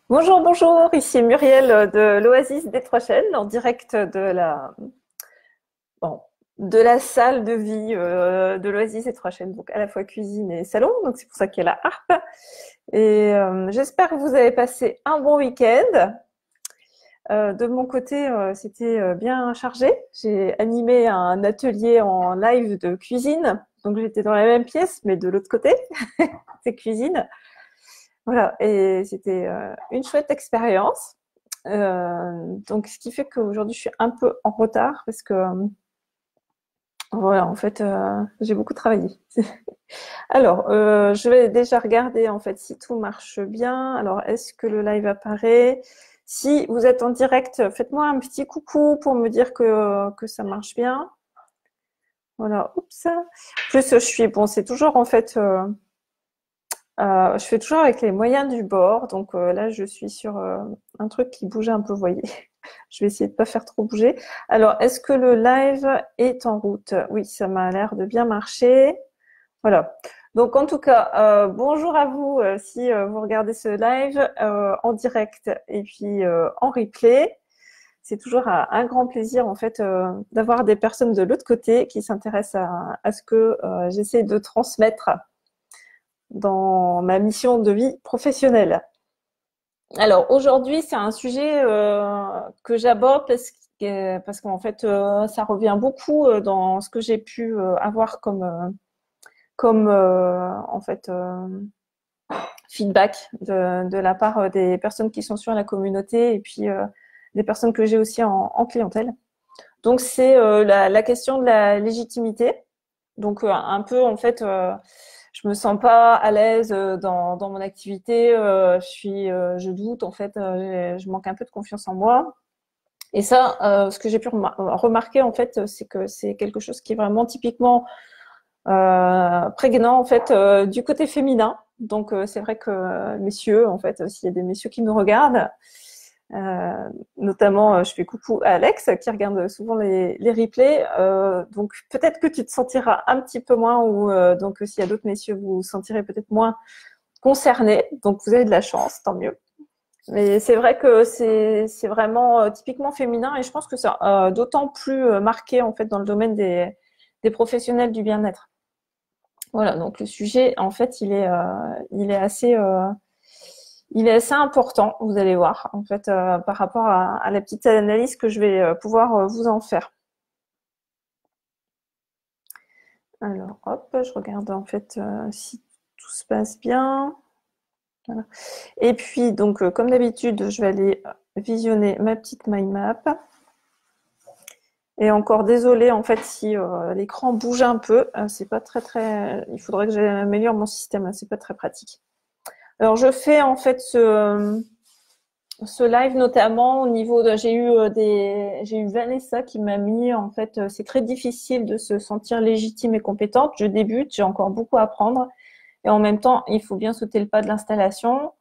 Bonjour, bonjour, ici Muriel de l'Oasis des Trois Chênes en direct bon, de la salle de vie de l'Oasis des Trois Chênes, donc à la fois cuisine et salon, donc c'est pour ça qu'il y a la harpe. Et j'espère que vous avez passé un bon week-end. De mon côté, c'était bien chargé. J'ai animé un atelier en live de cuisine, donc j'étais dans la même pièce, mais de l'autre côté, c'est cuisine. Voilà, et c'était une chouette expérience. Donc, ce qui fait qu'aujourd'hui, je suis un peu en retard parce que, voilà, en fait, j'ai beaucoup travaillé. Alors, je vais déjà regarder, en fait, si tout marche bien. Alors, est-ce que le live apparaît? Si vous êtes en direct, faites-moi un petit coucou pour me dire que ça marche bien. Voilà, oups. En plus, bon, c'est toujours, en fait, je fais toujours avec les moyens du bord. Donc là, je suis sur un truc qui bouge un peu, vous voyez. Je vais essayer de pas faire trop bouger. Alors, est-ce que le live est en route? Oui, ça m'a l'air de bien marcher. Voilà. Donc, en tout cas, bonjour à vous si vous regardez ce live en direct et puis en replay. C'est toujours un grand plaisir, en fait, d'avoir des personnes de l'autre côté qui s'intéressent à ce que j'essaie de transmettre dans ma mission de vie professionnelle. Alors aujourd'hui, c'est un sujet que j'aborde parce qu'en fait, ça revient beaucoup dans ce que j'ai pu avoir comme en fait feedback de la part des personnes qui sont sur la communauté et puis des personnes que j'ai aussi en clientèle. Donc c'est la question de la légitimité. Donc un peu en fait, je me sens pas à l'aise dans mon activité. Je doute en fait, je manque un peu de confiance en moi. Et ça, ce que j'ai pu remarquer en fait, c'est que c'est quelque chose qui est vraiment typiquement prégnant en fait du côté féminin. Donc c'est vrai que messieurs, en fait, s'il y a des messieurs qui nous regardent, notamment, je fais coucou à Alex qui regarde souvent les replays. Donc peut-être que tu te sentiras un petit peu moins, ou donc s'il y a d'autres messieurs, vous vous sentirez peut-être moins concernés. Donc vous avez de la chance, tant mieux. Mais c'est vrai que c'est vraiment typiquement féminin et je pense que c'est d'autant plus marqué en fait dans le domaine des professionnels du bien-être. Voilà, donc le sujet en fait il est assez important, vous allez voir, en fait, par rapport à la petite analyse que je vais pouvoir vous en faire. Alors, hop, je regarde en fait si tout se passe bien. Voilà. Et puis, donc, comme d'habitude, je vais aller visionner ma petite mind map. Et encore désolé en fait si l'écran bouge un peu, c'est pas très. Il faudrait que j'améliore mon système, c'est pas très pratique. Alors, je fais en fait ce live notamment au niveau de j'ai eu Vanessa qui m'a mis en fait c'est très difficile de se sentir légitime et compétente. Je débute, j'ai encore beaucoup à apprendre et en même temps, il faut bien sauter le pas de l'installation.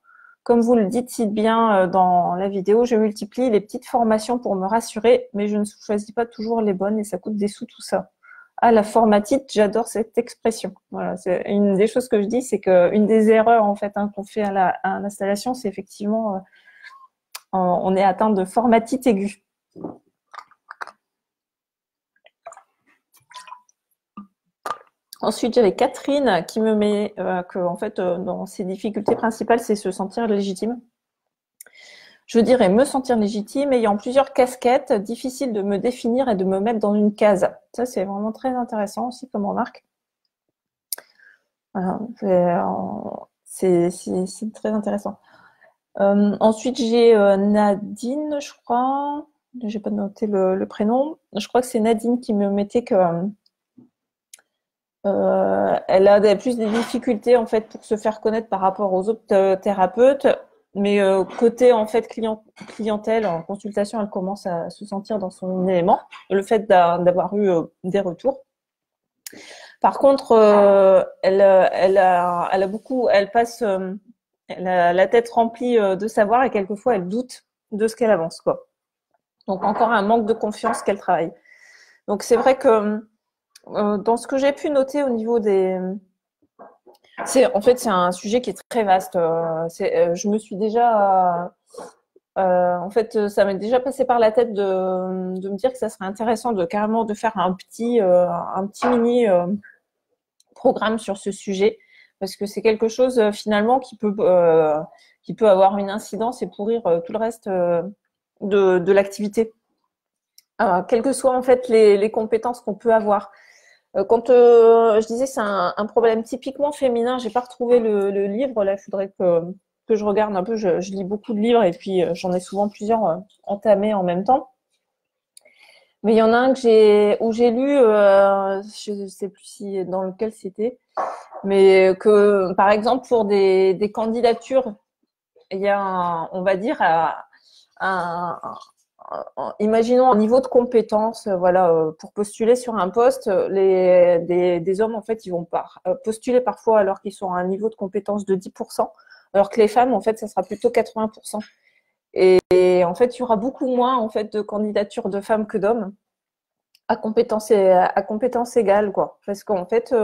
Comme vous le dites si bien dans la vidéo, je multiplie les petites formations pour me rassurer, mais je ne choisis pas toujours les bonnes et ça coûte des sous tout ça. Ah, la formatite, j'adore cette expression. Voilà, c'est une des choses que je dis, c'est que une des erreurs en fait qu'on fait à l'installation, c'est effectivement on est atteint de formatite aiguë. Ensuite, j'avais Catherine qui me met que, en fait, dans ses difficultés principales, c'est se sentir légitime. Je dirais me sentir légitime, ayant plusieurs casquettes, difficile de me définir et de me mettre dans une case. Ça, c'est vraiment très intéressant aussi comme remarque. Voilà, c'est très intéressant. Ensuite, j'ai Nadine, je crois. J'ai pas noté le prénom. Je crois que c'est Nadine qui me mettait que elle a plus des difficultés en fait pour se faire connaître par rapport aux autres thérapeutes, mais côté en fait clientèle en consultation, elle commence à se sentir dans son élément. Le fait d'avoir eu des retours. Par contre, elle a beaucoup, elle a la tête remplie de savoir et quelquefois elle doute de ce qu'elle avance quoi. Donc encore un manque de confiance qu'elle travaille. Donc c'est vrai que dans ce que j'ai pu noter au niveau En fait, c'est un sujet qui est très vaste. Je me suis déjà, en fait, ça m'est déjà passé par la tête de me dire que ça serait intéressant de carrément de faire un petit mini programme sur ce sujet, parce que c'est quelque chose finalement qui peut avoir une incidence et pourrir tout le reste de l'activité. Quelles que soient en fait les compétences qu'on peut avoir. Quand je disais c'est un problème typiquement féminin, j'ai pas retrouvé le livre. Là, il faudrait que je regarde un peu. Je lis beaucoup de livres et puis j'en ai souvent plusieurs entamés en même temps. Mais il y en a un où j'ai lu, je sais plus si dans lequel c'était, mais que par exemple pour des candidatures, il y a on va dire un, imaginons un niveau de compétence, voilà, pour postuler sur un poste, des hommes en fait, ils vont postuler parfois alors qu'ils sont à un niveau de compétence de 10%, alors que les femmes en fait, ça sera plutôt 80%. Et en fait, il y aura beaucoup moins en fait de candidatures de femmes que d'hommes à compétence égale, quoi. Parce qu'en fait,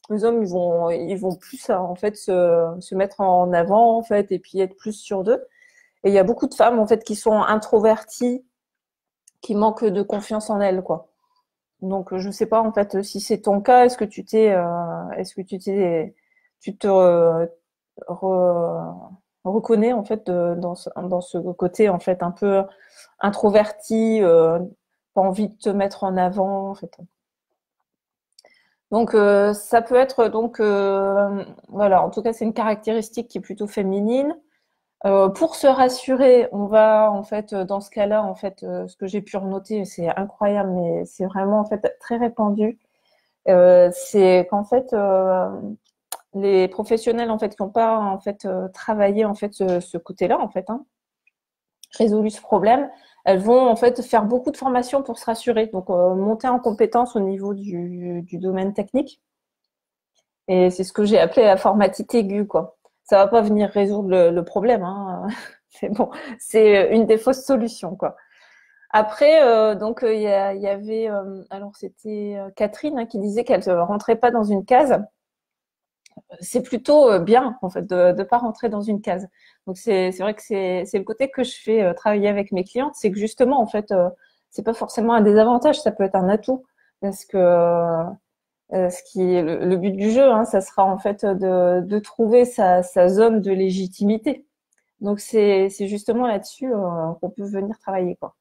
les hommes, ils vont plus en fait se mettre en avant en fait et puis être plus sûrs d'eux. Et il y a beaucoup de femmes en fait qui sont introverties, qui manquent de confiance en elles, quoi. Donc je sais pas en fait si c'est ton cas, est-ce que tu te reconnais en fait dans ce côté en fait un peu introverti, pas envie de te mettre en avant en fait. Donc ça peut être donc voilà, en tout cas c'est une caractéristique qui est plutôt féminine. Pour se rassurer, on va en fait dans ce cas-là en fait ce que j'ai pu renoter, c'est incroyable mais c'est vraiment en fait très répandu. C'est qu'en fait les professionnels en fait qui n'ont pas en fait travaillé en fait ce côté-là en fait, hein, résolu ce problème, elles vont en fait faire beaucoup de formations pour se rassurer, donc monter en compétence au niveau du domaine technique. Et c'est ce que j'ai appelé la formatite aiguë, quoi. Ça va pas venir résoudre le problème, hein. C'est bon, c'est une des fausses solutions, quoi. Après, donc il y avait, alors c'était Catherine hein, qui disait qu'elle ne rentrait pas dans une case. C'est plutôt bien en fait de pas rentrer dans une case. Donc c'est vrai que c'est le côté que je fais travailler avec mes clientes, c'est que justement en fait c'est pas forcément un désavantage, ça peut être un atout parce que ce qui est le but du jeu, hein, ça sera en fait de trouver sa zone de légitimité. Donc c'est justement là-dessus qu'on peut venir travailler, quoi.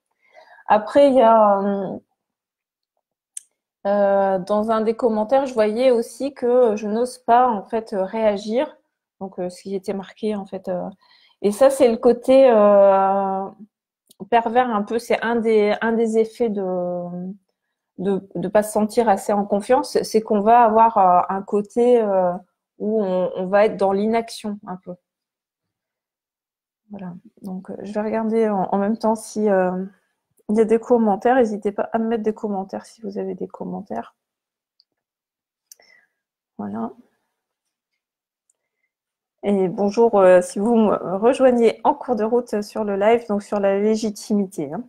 Après il y a dans un des commentaires, je voyais aussi que je n'ose pas en fait réagir. Donc ce qui était marqué en fait. Et ça c'est le côté pervers un peu. C'est un des effets de pas se sentir assez en confiance. C'est qu'on va avoir un côté où on va être dans l'inaction un peu. Voilà. Donc je vais regarder en même temps si il y a des commentaires. N'hésitez pas à me mettre des commentaires si vous avez des commentaires. Voilà. Et bonjour si vous me rejoignez en cours de route sur le live, donc sur la légitimité. Hein.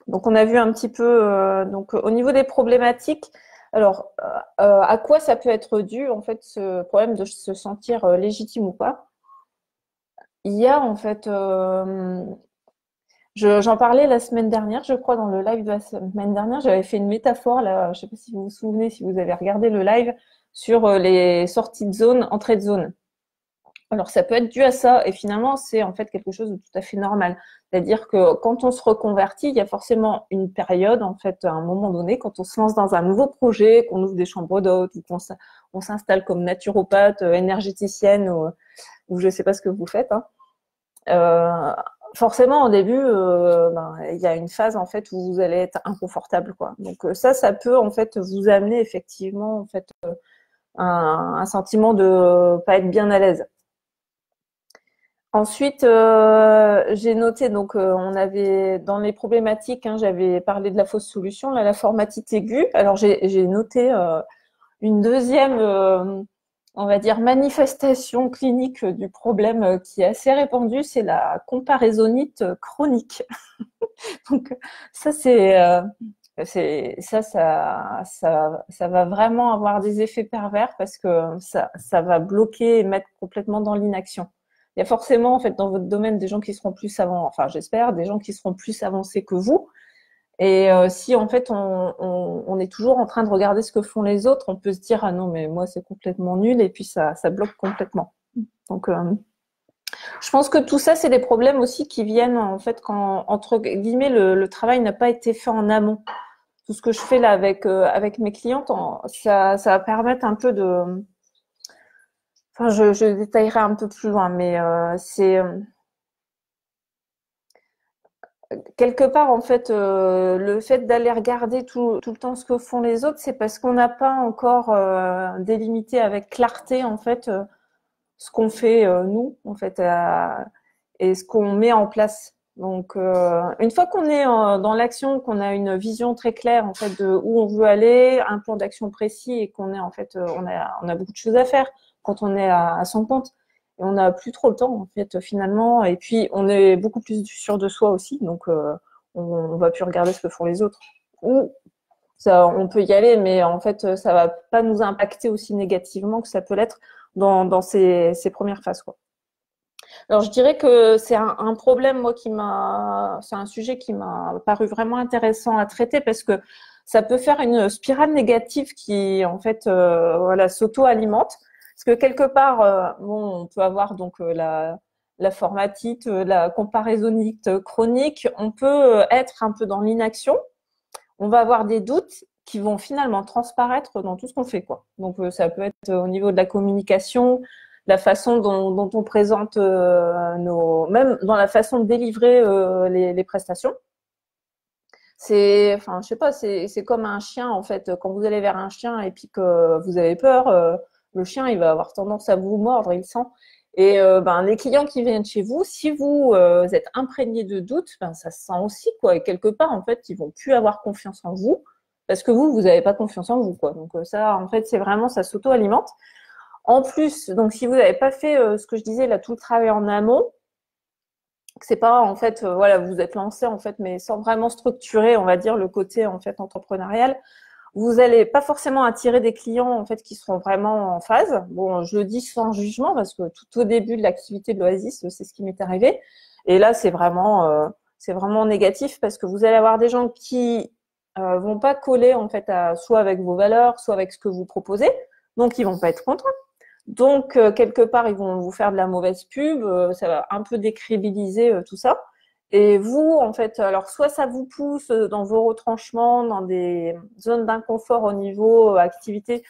Donc on a vu un petit peu donc au niveau des problématiques. Alors à quoi ça peut être dû en fait ce problème de se sentir légitime ou pas? Il y a en fait j'en parlais la semaine dernière, je crois, dans le live de la semaine dernière, j'avais fait une métaphore là, je ne sais pas si vous vous souvenez, si vous avez regardé le live sur les sorties de zone, entrée de zone. Alors ça peut être dû à ça et finalement c'est en fait quelque chose de tout à fait normal. C'est-à-dire que quand on se reconvertit, il y a forcément une période en fait à un moment donné quand on se lance dans un nouveau projet, qu'on ouvre des chambres d'hôtes ou qu'on s'installe comme naturopathe, énergéticienne ou je ne sais pas ce que vous faites. Hein. Forcément au début il y a une phase en fait où vous allez être inconfortable quoi. Donc ça peut en fait vous amener effectivement en fait un sentiment de pas être bien à l'aise. Ensuite, j'ai noté, donc on avait dans les problématiques, hein, j'avais parlé de la fausse solution, là, la formatite aiguë. Alors j'ai noté une deuxième, on va dire, manifestation clinique du problème qui est assez répandue, c'est la comparaisonnite chronique. Donc ça c'est Ça va vraiment avoir des effets pervers parce que ça va bloquer et mettre complètement dans l'inaction. Il y a forcément, en fait, dans votre domaine, des gens qui seront plus avancés, enfin, j'espère, des gens qui seront plus avancés que vous. Et si, en fait, on est toujours en train de regarder ce que font les autres, on peut se dire, ah non, mais moi, c'est complètement nul, et puis ça bloque complètement. Donc, je pense que tout ça, c'est des problèmes aussi qui viennent, en fait, quand, entre guillemets, le travail n'a pas été fait en amont. Tout ce que je fais là avec mes clientes, ça va permettre un peu de… Enfin, je détaillerai un peu plus loin, mais c'est… quelque part, en fait, le fait d'aller regarder tout le temps ce que font les autres, c'est parce qu'on n'a pas encore délimité avec clarté, en fait, ce qu'on fait nous, en fait, et ce qu'on met en place. Donc, une fois qu'on est dans l'action, qu'on a une vision très claire, en fait, de où on veut aller, un plan d'action précis, et qu'on est, en fait, on a beaucoup de choses à faire quand on est à son compte. Et on n'a plus trop le temps, en fait, finalement. Et puis, on est beaucoup plus sûr de soi aussi. Donc, on va plus regarder ce que font les autres. Ou ça, on peut y aller, mais en fait, ça va pas nous impacter aussi négativement que ça peut l'être dans ces premières phases, quoi. Alors, je dirais que c'est un problème, moi, c'est un sujet qui m'a paru vraiment intéressant à traiter parce que ça peut faire une spirale négative qui, en fait, voilà, s'auto-alimente. Parce que quelque part, bon, on peut avoir donc la formatite, la comparaisonnite chronique. On peut être un peu dans l'inaction. On va avoir des doutes qui vont finalement transparaître dans tout ce qu'on fait, quoi. Donc, ça peut être au niveau de la communication, la façon dont on présente même dans la façon de délivrer les prestations. Enfin, je sais pas, c'est comme un chien, en fait. Quand vous allez vers un chien et puis que vous avez peur, le chien, il va avoir tendance à vous mordre, il sent. Et les clients qui viennent chez vous, si vous êtes imprégné de doutes, ça se sent aussi, quoi. Et quelque part, en fait, ils vont plus avoir confiance en vous parce que vous n'avez pas confiance en vous, quoi. Donc ça, en fait, c'est vraiment, ça s'auto-alimente. En plus, donc si vous n'avez pas fait ce que je disais là, tout le travail en amont, c'est pas en fait, voilà, vous êtes lancé en fait, mais sans vraiment structurer, on va dire le côté en fait entrepreneurial, vous n'allez pas forcément attirer des clients en fait qui seront vraiment en phase. Bon, je le dis sans jugement parce que tout au début de l'activité de l'Oasis, c'est ce qui m'est arrivé. Et là, c'est vraiment négatif parce que vous allez avoir des gens qui vont pas coller en fait soit avec vos valeurs, soit avec ce que vous proposez, donc ils vont pas être contents. Donc, quelque part, ils vont vous faire de la mauvaise pub, ça va un peu décrédibiliser tout ça. Et vous, en fait, alors soit ça vous pousse dans vos retranchements, dans des zones d'inconfort au niveau activité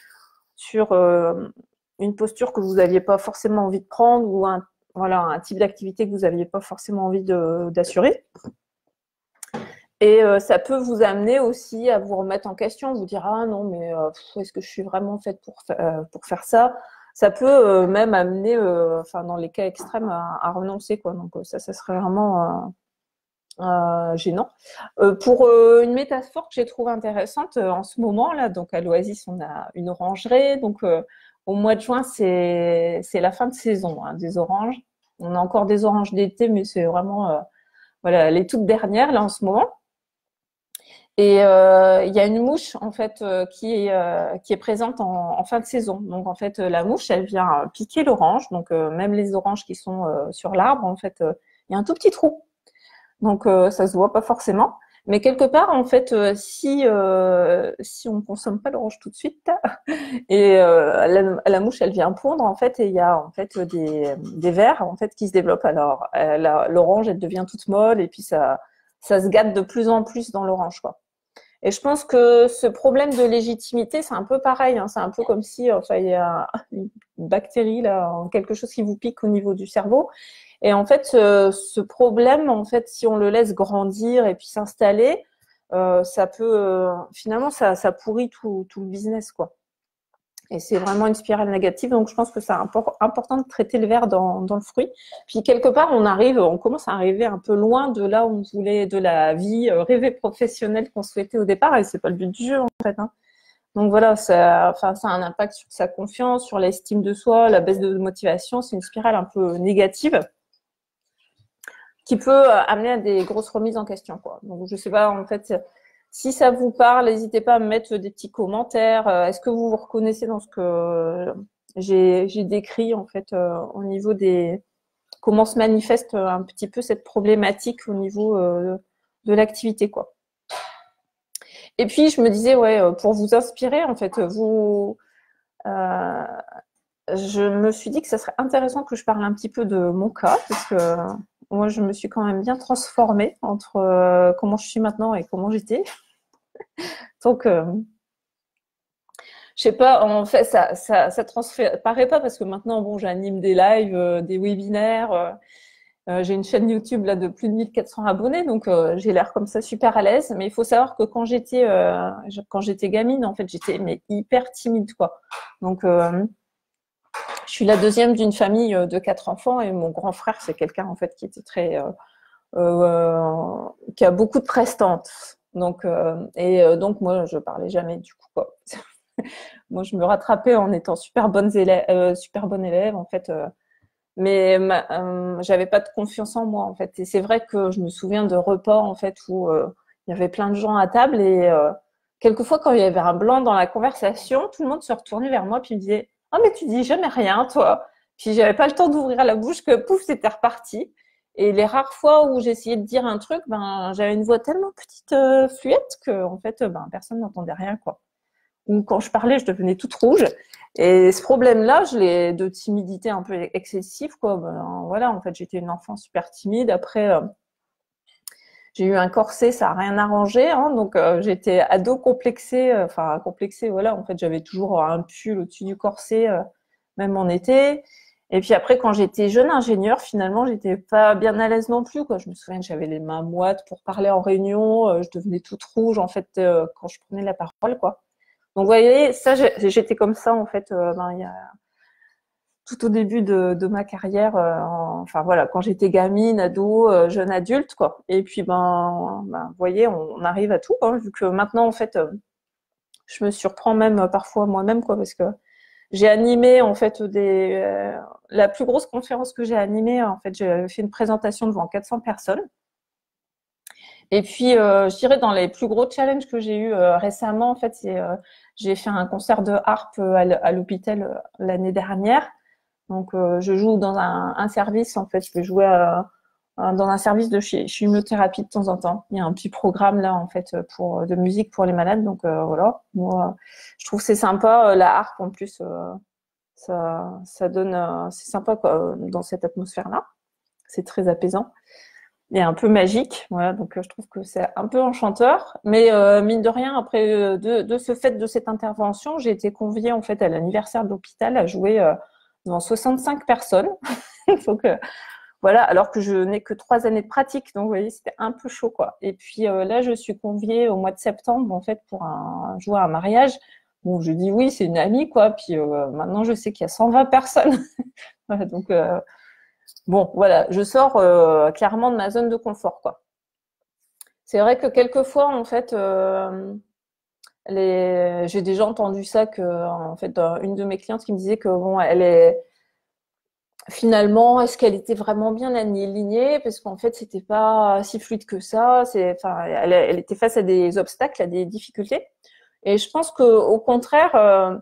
sur une posture que vous n'aviez pas forcément envie de prendre ou un type d'activité que vous n'aviez pas forcément envie d'assurer. Et ça peut vous amener aussi à vous remettre en question, vous dire ah non mais est-ce que je suis vraiment faite pour faire ça? Ça peut même amener, dans les cas extrêmes, à renoncer, quoi. Donc ça serait vraiment gênant. Pour une métaphore que j'ai trouvée intéressante en ce moment là, donc à l'Oasis on a une orangerie, donc au mois de juin c'est la fin de saison des oranges. On a encore des oranges d'été, mais c'est vraiment voilà les toutes dernières là en ce moment. Et il y a une mouche en fait qui est présente en fin de saison. Donc en fait la mouche elle vient piquer l'orange. Donc même les oranges qui sont sur l'arbre en fait il y a un tout petit trou. Donc ça se voit pas forcément. Mais quelque part en fait si on consomme pas l'orange tout de suite et la mouche elle vient pondre en fait et il y a en fait des vers en fait qui se développent. Alors l'orange elle devient toute molle et puis ça se gâte de plus en plus dans l'orange, quoi. Et je pense que ce problème de légitimité, c'est un peu pareil. Hein. C'est un peu comme si il y a une bactérie, là, quelque chose qui vous pique au niveau du cerveau. Et en fait, ce problème, en fait, si on le laisse grandir et puis s'installer, ça peut finalement ça pourrit tout le business, quoi. Et c'est vraiment une spirale négative. Donc, je pense que c'est important de traiter le verre dans le fruit. Puis, quelque part, on commence à arriver un peu loin de là où on voulait, de la vie rêvée professionnelle qu'on souhaitait au départ. Et c'est pas le but du jeu, en fait. Hein. Donc, voilà, ça a un impact sur sa confiance, sur l'estime de soi, la baisse de motivation. C'est une spirale un peu négative qui peut amener à des grosses remises en question, quoi. Donc, je sais pas, en fait, Si ça vous parle, n'hésitez pas à me mettre des petits commentaires. Est-ce que vous vous reconnaissez dans ce que j'ai décrit en fait au niveau des comment se manifeste un petit peu cette problématique au niveau de l'activité, quoi. Et puis je me disais, ouais, pour vous inspirer, en fait, je me suis dit que ça serait intéressant que je parle un petit peu de mon cas, parce que moi, je me suis quand même bien transformée entre comment je suis maintenant et comment j'étais. Donc, je sais pas, en fait, ça transparaît pas parce que maintenant, bon, j'anime des lives, des webinaires. J'ai une chaîne YouTube là de plus de 1400 abonnés, donc j'ai l'air comme ça super à l'aise. Mais il faut savoir que quand j'étais gamine, en fait, j'étais mais hyper timide, quoi. Donc, je suis la deuxième d'une famille de 4 enfants et mon grand frère, c'est quelqu'un en fait qui était qui a beaucoup de prestance. Donc, donc moi, je parlais jamais du coup, quoi. Moi, je me rattrapais en étant super bonne élève en fait. Mais j'avais pas de confiance en moi en fait. Et c'est vrai que je me souviens de repas en fait où il y avait plein de gens à table et quelquefois quand il y avait un blanc dans la conversation, tout le monde se retournait vers moi puis me disait «Ah mais tu dis jamais rien toi». Puis j'avais pas le temps d'ouvrir la bouche que pouf c'était reparti. Et les rares fois où j'essayais de dire un truc, ben j'avais une voix tellement petite fluette que en fait ben personne n'entendait rien, quoi. Ou quand je parlais, je devenais toute rouge. Et ce problème-là, je l'ai de timidité un peu excessive, quoi. Ben, voilà, en fait, j'étais une enfant super timide. Après, j'ai eu un corset, ça a rien arrangé, hein, donc j'étais ado complexée, enfin complexée, voilà. En fait, j'avais toujours un pull au-dessus du corset, même en été. Et puis après, quand j'étais jeune ingénieure, finalement, j'étais pas bien à l'aise non plus, quoi. Je me souviens que j'avais les mains moites pour parler en réunion, je devenais toute rouge en fait quand je prenais la parole, quoi. Donc, vous voyez, ça, j'étais comme ça, en fait, il y a tout au début de ma carrière, enfin voilà, quand j'étais gamine, ado, jeune adulte, quoi. Et puis, vous voyez, on arrive à tout, hein, vu que maintenant, en fait, je me surprends même parfois moi-même, quoi, parce que j'ai animé, en fait, la plus grosse conférence que j'ai animée, en fait, j'ai fait une présentation devant 400 personnes. Et puis, je dirais dans les plus gros challenges que j'ai eu récemment, en fait, j'ai fait un concert de harpe à l'hôpital l'année dernière. Donc, je joue dans un service, en fait, je peux jouer dans un service de chimiothérapie de temps en temps. Il y a un petit programme là, en fait, de musique pour les malades. Donc, voilà. Moi, je trouve que c'est sympa. La harpe, en plus, ça donne, c'est sympa, quoi, dans cette atmosphère-là. C'est très apaisant et un peu magique, voilà. Donc je trouve que c'est un peu enchanteur, mais mine de rien, après de ce fait de cette intervention, j'ai été conviée en fait à l'anniversaire de l'hôpital à jouer devant 65 personnes. Donc voilà, alors que je n'ai que 3 années de pratique, donc vous voyez, c'était un peu chaud, quoi. Et puis là, je suis conviée au mois de septembre en fait pour jouer à un mariage. Bon, je dis oui, c'est une amie, quoi. Puis maintenant, je sais qu'il y a 120 personnes. Voilà, donc bon, voilà, je sors clairement de ma zone de confort, quoi. C'est vrai que quelquefois, en fait, j'ai déjà entendu ça que, en fait, une de mes clientes qui me disait que bon, finalement, est-ce qu'elle était vraiment bien alignée? Parce qu'en fait, c'était pas si fluide que ça. Enfin, elle était face à des obstacles, à des difficultés. Et je pense que, au contraire,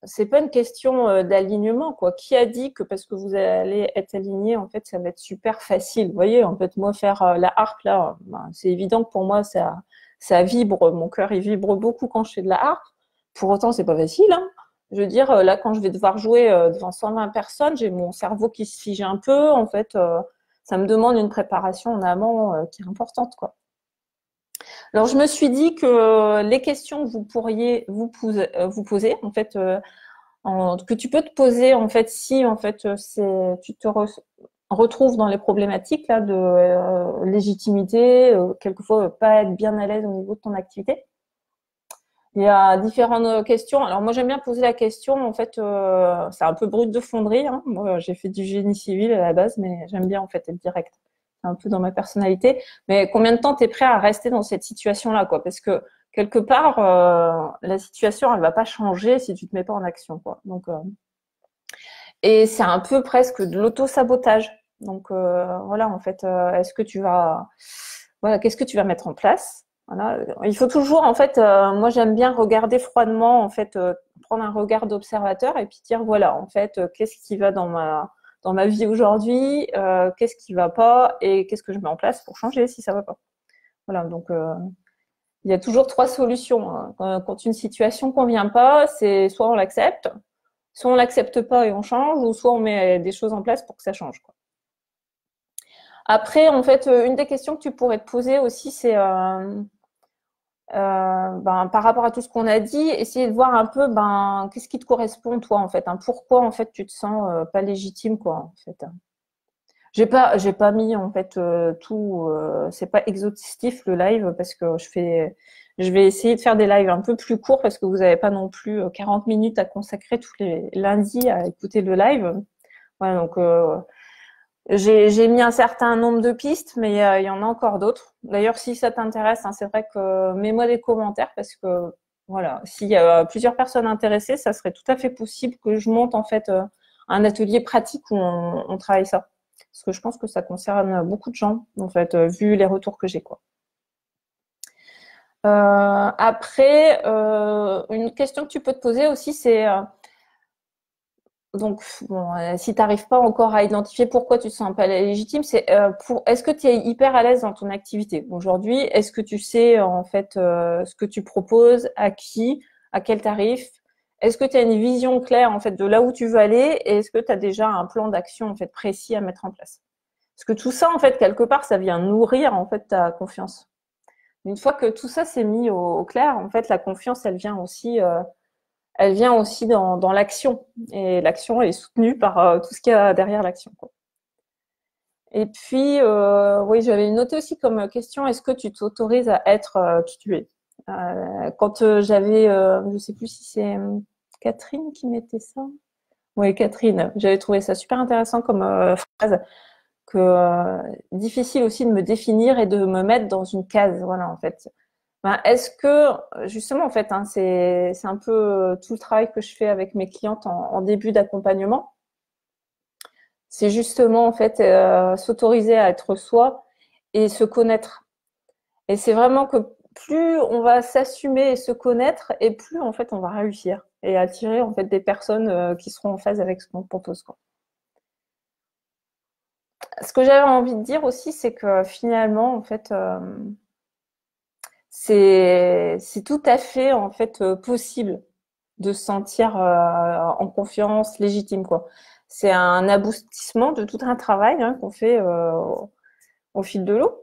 c'est pas une question d'alignement, quoi. Qui a dit que parce que vous allez être aligné, en fait, ça va être super facile. Vous voyez, en fait, moi, faire la harpe, là, c'est évident que pour moi, ça vibre. Mon cœur, il vibre beaucoup quand je fais de la harpe. Pour autant, c'est pas facile, hein. Je veux dire, là, quand je vais devoir jouer devant 120 personnes, j'ai mon cerveau qui se fige un peu. En fait, ça me demande une préparation en amont qui est importante, quoi. Alors, je me suis dit que les questions que vous pourriez vous poser, en fait, que tu peux te poser en fait si en fait tu te retrouves dans les problématiques là de légitimité, quelquefois pas être bien à l'aise au niveau de ton activité. Il y a différentes questions. Alors moi j'aime bien poser la question en fait, c'est un peu brut de fonderie, hein. Moi j'ai fait du génie civil à la base, mais j'aime bien en fait être direct. C'est un peu dans ma personnalité. Mais combien de temps tu es prêt à rester dans cette situation-là, quoi? Parce que quelque part, la situation, elle va pas changer si tu te mets pas en action, quoi. Donc, et c'est un peu presque de l'auto-sabotage. Donc, voilà, en fait, voilà, qu'est-ce que tu vas mettre en place? Voilà. Il faut toujours, en fait, moi j'aime bien regarder froidement, en fait, prendre un regard d'observateur et puis dire voilà, en fait, qu'est-ce qui va dans ma vie aujourd'hui, qu'est-ce qui va pas et qu'est-ce que je mets en place pour changer si ça va pas. Voilà, donc il y a toujours trois solutions, hein. Quand une situation convient pas, c'est soit on l'accepte, soit on l'accepte pas et on change, ou soit on met des choses en place pour que ça change, quoi. Après, en fait, une des questions que tu pourrais te poser aussi, c'est par rapport à tout ce qu'on a dit, essayer de voir un peu qu'est-ce qui te correspond toi en fait, hein, pourquoi en fait tu te sens pas légitime quoi en fait. J'ai pas mis en fait tout, c'est pas exhaustif le live parce que je vais essayer de faire des lives un peu plus courts parce que vous n'avez pas non plus 40 minutes à consacrer tous les lundis à écouter le live. Voilà, donc j'ai mis un certain nombre de pistes, mais il y en a encore d'autres. D'ailleurs, si ça t'intéresse, hein, c'est vrai que mets-moi des commentaires parce que voilà, s'il y a plusieurs personnes intéressées, ça serait tout à fait possible que je monte en fait un atelier pratique où on travaille ça. Parce que je pense que ça concerne beaucoup de gens, en fait, vu les retours que j'ai, quoi. Après, une question que tu peux te poser aussi, c'est donc, bon, si tu n'arrives pas encore à identifier pourquoi tu te sens pas légitime, c'est est-ce que tu es hyper à l'aise dans ton activité aujourd'hui? Est-ce que tu sais en fait ce que tu proposes, à qui, à quel tarif? Est-ce que tu as une vision claire en fait de là où tu veux aller et est-ce que tu as déjà un plan d'action en fait précis à mettre en place? Parce que tout ça en fait quelque part ça vient nourrir en fait ta confiance. Une fois que tout ça s'est mis au clair, en fait la confiance elle vient aussi dans l'action. Et l'action est soutenue par tout ce qu'il y a derrière l'action, quoi. Et puis, oui, j'avais noté aussi comme question, est-ce que tu t'autorises à être qui tu es? Quand j'avais, je sais plus si c'est Catherine qui mettait ça. Oui, Catherine, j'avais trouvé ça super intéressant comme phrase, que difficile aussi de me définir et de me mettre dans une case. Voilà, en fait. Est-ce que, justement, en fait, hein, c'est un peu tout le travail que je fais avec mes clientes en début d'accompagnement. C'est justement, en fait, s'autoriser à être soi et se connaître. Et c'est vraiment que plus on va s'assumer et se connaître, et plus, en fait, on va réussir et attirer, en fait, des personnes qui seront en phase avec ce qu'on propose, quoi. Ce que j'avais envie de dire aussi, c'est que finalement, en fait, c'est tout à fait, en fait, possible de se sentir en confiance, légitime, quoi. C'est un aboutissement de tout un travail hein, qu'on fait au fil de l'eau.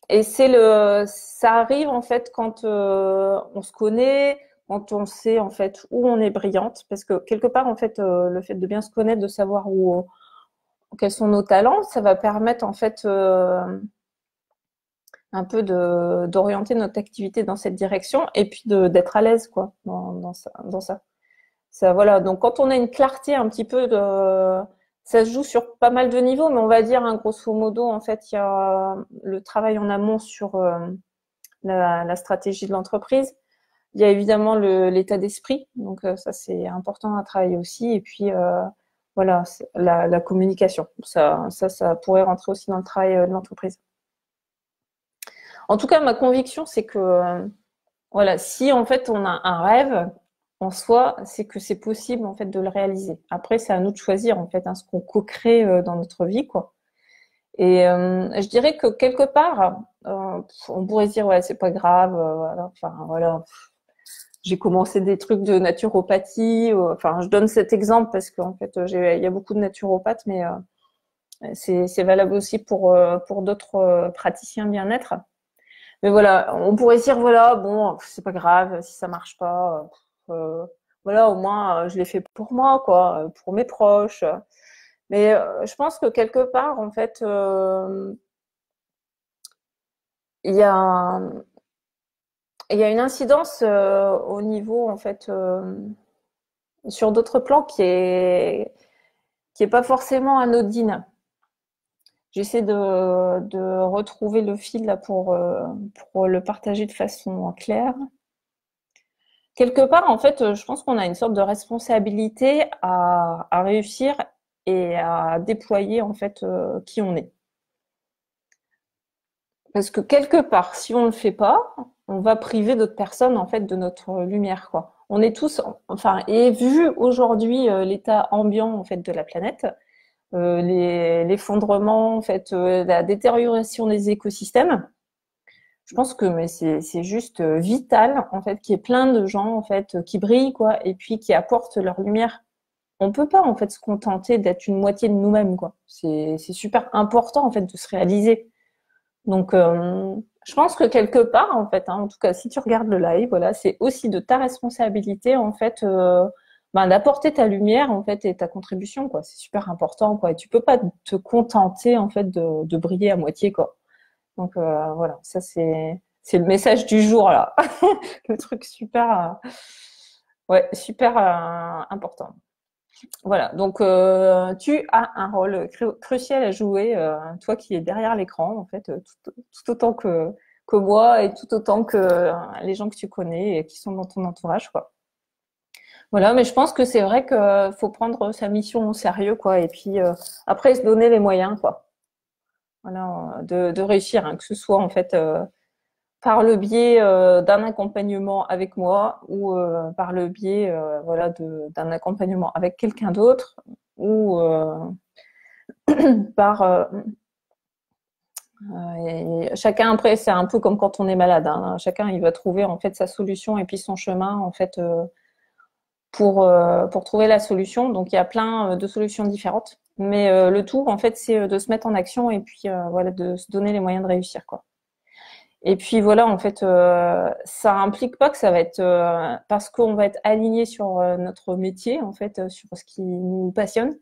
Et ça arrive en fait quand on se connaît, quand on sait en fait où on est brillante, parce que quelque part en fait le fait de bien se connaître, de savoir quels sont nos talents, ça va permettre en fait un peu d'orienter notre activité dans cette direction et puis d'être à l'aise quoi dans ça. Ça, voilà. Donc, quand on a une clarté un petit peu ça se joue sur pas mal de niveaux, mais on va dire, hein, grosso modo, en fait, il y a le travail en amont sur la stratégie de l'entreprise. Il y a évidemment l'état d'esprit. Donc, ça, c'est important à travailler aussi. Et puis, voilà, la communication. Ça pourrait rentrer aussi dans le travail de l'entreprise. En tout cas, ma conviction, c'est que, voilà, si en fait on a un rêve en soi, c'est que c'est possible en fait de le réaliser. Après, c'est à nous de choisir en fait hein, ce qu'on co-crée dans notre vie, quoi. Et je dirais que quelque part, on pourrait se dire ouais, c'est pas grave, voilà. Enfin voilà, j'ai commencé des trucs de naturopathie. Enfin, je donne cet exemple parce qu'en fait, il y a beaucoup de naturopathes, mais c'est valable aussi pour d'autres praticiens bien-être. Mais voilà, on pourrait se dire voilà, bon, c'est pas grave si ça marche pas. Voilà, au moins je l'ai fait pour moi, quoi, pour mes proches. Mais je pense que quelque part, en fait, il y a il y a une incidence au niveau, en fait, sur d'autres plans qui est pas forcément anodine. J'essaie de retrouver le fil là pour le partager de façon claire. Quelque part, en fait, je pense qu'on a une sorte de responsabilité à réussir et à déployer en fait qui on est. Parce que quelque part, si on ne le fait pas, on va priver d'autres personnes en fait de notre lumière, quoi. On est tous, enfin, et vu aujourd'hui l'état ambiant en fait de la planète, l'effondrement, en fait, la détérioration des écosystèmes, je pense que mais c'est juste vital en fait qu'il y ait plein de gens en fait qui brillent, quoi, et puis qui apportent leur lumière. On peut pas en fait se contenter d'être une moitié de nous-mêmes, quoi. C'est super important en fait de se réaliser. Donc je pense que quelque part en fait, hein, en tout cas si tu regardes le live, voilà, c'est aussi de ta responsabilité en fait d'apporter ta lumière en fait et ta contribution, quoi. C'est super important, quoi. Et tu peux pas te contenter en fait de briller à moitié, quoi. Donc voilà, ça c'est le message du jour là. Le truc super ouais, super important. Voilà, donc tu as un rôle crucial à jouer, toi qui es derrière l'écran, en fait, tout autant que moi et tout autant que les gens que tu connais et qui sont dans ton entourage, quoi. Voilà, mais je pense que c'est vrai qu'il faut prendre sa mission au sérieux, quoi, et puis après se donner les moyens, quoi. Voilà, de réussir, hein, que ce soit en fait par le biais d'un accompagnement avec moi ou par le biais voilà d'un accompagnement avec quelqu'un d'autre ou par et chacun après c'est un peu comme quand on est malade, hein. Chacun il va trouver en fait sa solution et puis son chemin en fait pour trouver la solution. Donc il y a plein de solutions différentes, mais le tout en fait c'est de se mettre en action et puis voilà de se donner les moyens de réussir, quoi. Et puis voilà, en fait, ça implique pas que ça va être parce qu'on va être aligné sur notre métier, en fait, sur ce qui nous passionne.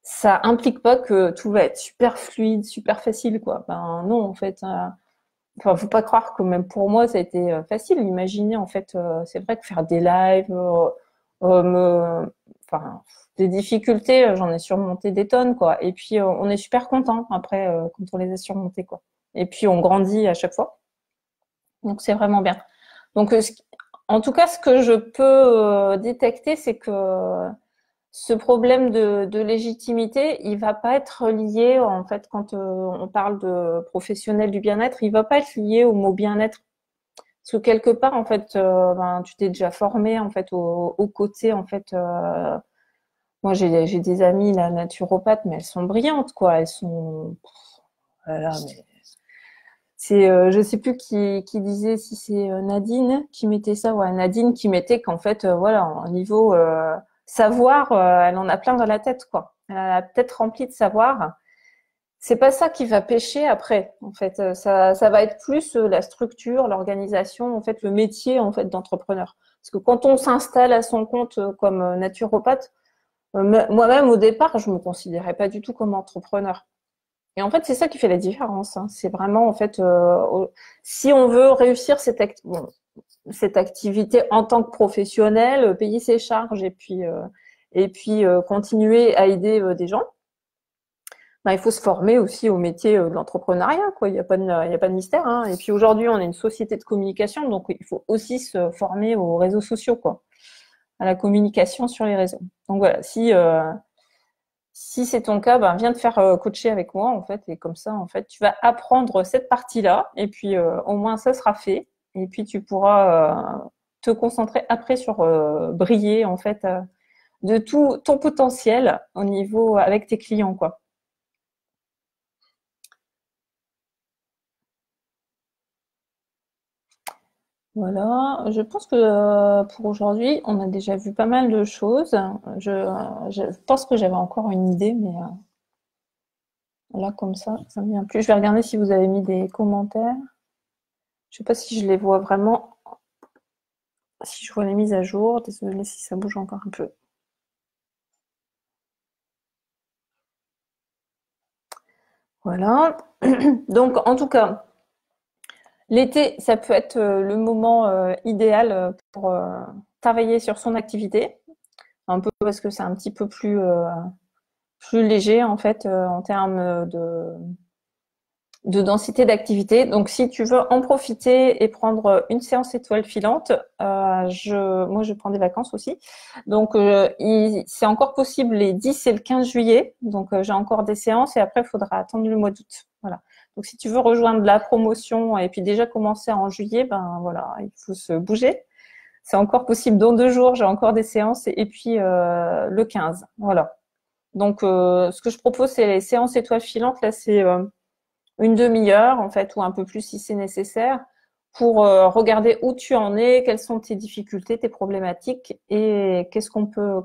Ça implique pas que tout va être super fluide, super facile, quoi. Ben non, en fait. Enfin, faut pas croire que même pour moi ça a été facile. Imaginez, en fait, c'est vrai que faire des lives, enfin, des difficultés, j'en ai surmonté des tonnes, quoi. Et puis on est super content après quand on les a surmontées, quoi. Et puis on grandit à chaque fois. Donc c'est vraiment bien. Donc en tout cas, ce que je peux détecter, c'est que ce problème de légitimité, il va pas être lié en fait quand on parle de professionnel du bien-être, il va pas être lié au mot bien-être. Parce que quelque part, en fait, tu t'es déjà formé en fait au côté en fait. Moi, j'ai des amies là naturopathes, mais elles sont brillantes, quoi. Elles sont voilà, mais c'est, je sais plus qui disait, si c'est Nadine qui mettait ça, ouais, Nadine qui mettait qu'en fait, voilà, au niveau savoir, elle en a plein dans la tête, quoi. Elle a la tête remplie de savoir. C'est pas ça qui va pêcher après, en fait. Ça va être plus la structure, l'organisation, en fait, le métier, en fait, d'entrepreneur. Parce que quand on s'installe à son compte comme naturopathe, moi-même au départ, je me considérais pas du tout comme entrepreneur. Et en fait, c'est ça qui fait la différence, hein. C'est vraiment, en fait, si on veut réussir cette activité en tant que professionnel, payer ses charges et puis continuer à aider des gens, ben, il faut se former aussi au métier de l'entrepreneuriat, quoi. Il y a pas de mystère, hein. Et puis aujourd'hui, on est une société de communication, donc il faut aussi se former aux réseaux sociaux, quoi, à la communication sur les réseaux. Donc voilà, si c'est ton cas, ben, viens te faire coacher avec moi, en fait, et comme ça, en fait, tu vas apprendre cette partie-là, et puis au moins ça sera fait, et puis tu pourras te concentrer après sur briller, en fait, de tout ton potentiel au niveau avec tes clients, quoi. Voilà, je pense que pour aujourd'hui, on a déjà vu pas mal de choses. Je pense que j'avais encore une idée, mais là, comme ça me vient plus. Je vais regarder si vous avez mis des commentaires. Je sais pas si je les vois vraiment, si je vois les mises à jour. Désolée si ça bouge encore un peu. Voilà. Donc, en tout cas, l'été, ça peut être le moment idéal pour travailler sur son activité. Un peu parce que c'est un petit peu plus léger en fait en termes de densité d'activité. Donc si tu veux en profiter et prendre une séance étoile filante, moi je prends des vacances aussi. Donc c'est encore possible les 10 et le 15 juillet. Donc j'ai encore des séances et après il faudra attendre le mois d'août. Voilà. Donc, si tu veux rejoindre la promotion et puis déjà commencer en juillet, ben voilà, il faut se bouger. C'est encore possible dans 2 jours, j'ai encore des séances et puis le 15. Voilà. Donc, ce que je propose, c'est les séances étoiles filantes. Là, c'est une demi-heure, en fait, ou un peu plus si c'est nécessaire, pour regarder où tu en es, quelles sont tes difficultés, tes problématiques et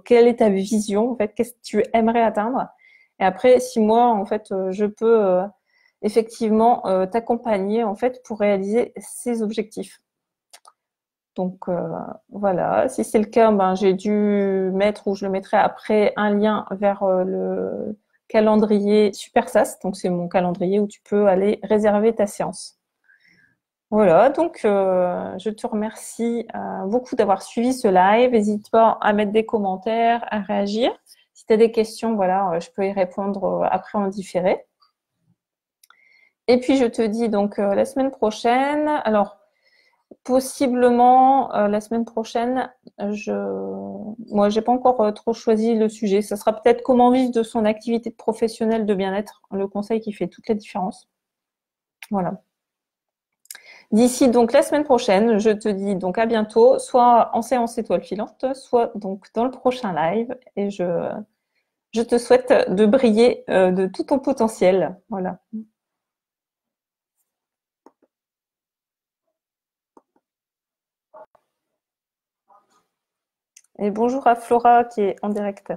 quelle est ta vision, en fait, qu'est-ce que tu aimerais atteindre. Et après 6 mois, en fait, je peux effectivement t'accompagner, en fait, pour réaliser ces objectifs. Donc voilà, si c'est le cas, ben, j'ai dû mettre ou je le mettrai après un lien vers le calendrier SuperSas. Donc c'est mon calendrier où tu peux aller réserver ta séance. Voilà, donc je te remercie beaucoup d'avoir suivi ce live. N'hésite pas à mettre des commentaires, à réagir. Si tu as des questions, voilà, je peux y répondre après en différé. Et puis je te dis donc la semaine prochaine. Alors possiblement la semaine prochaine, moi j'ai pas encore trop choisi le sujet. Ça sera peut-être comment vivre de son activité professionnelle de bien-être, le conseil qui fait toute la différence. Voilà. D'ici donc la semaine prochaine, je te dis donc à bientôt, soit en séance étoile filante, soit donc dans le prochain live. Et je te souhaite de briller de tout ton potentiel. Voilà. Et bonjour à Flora qui est en direct.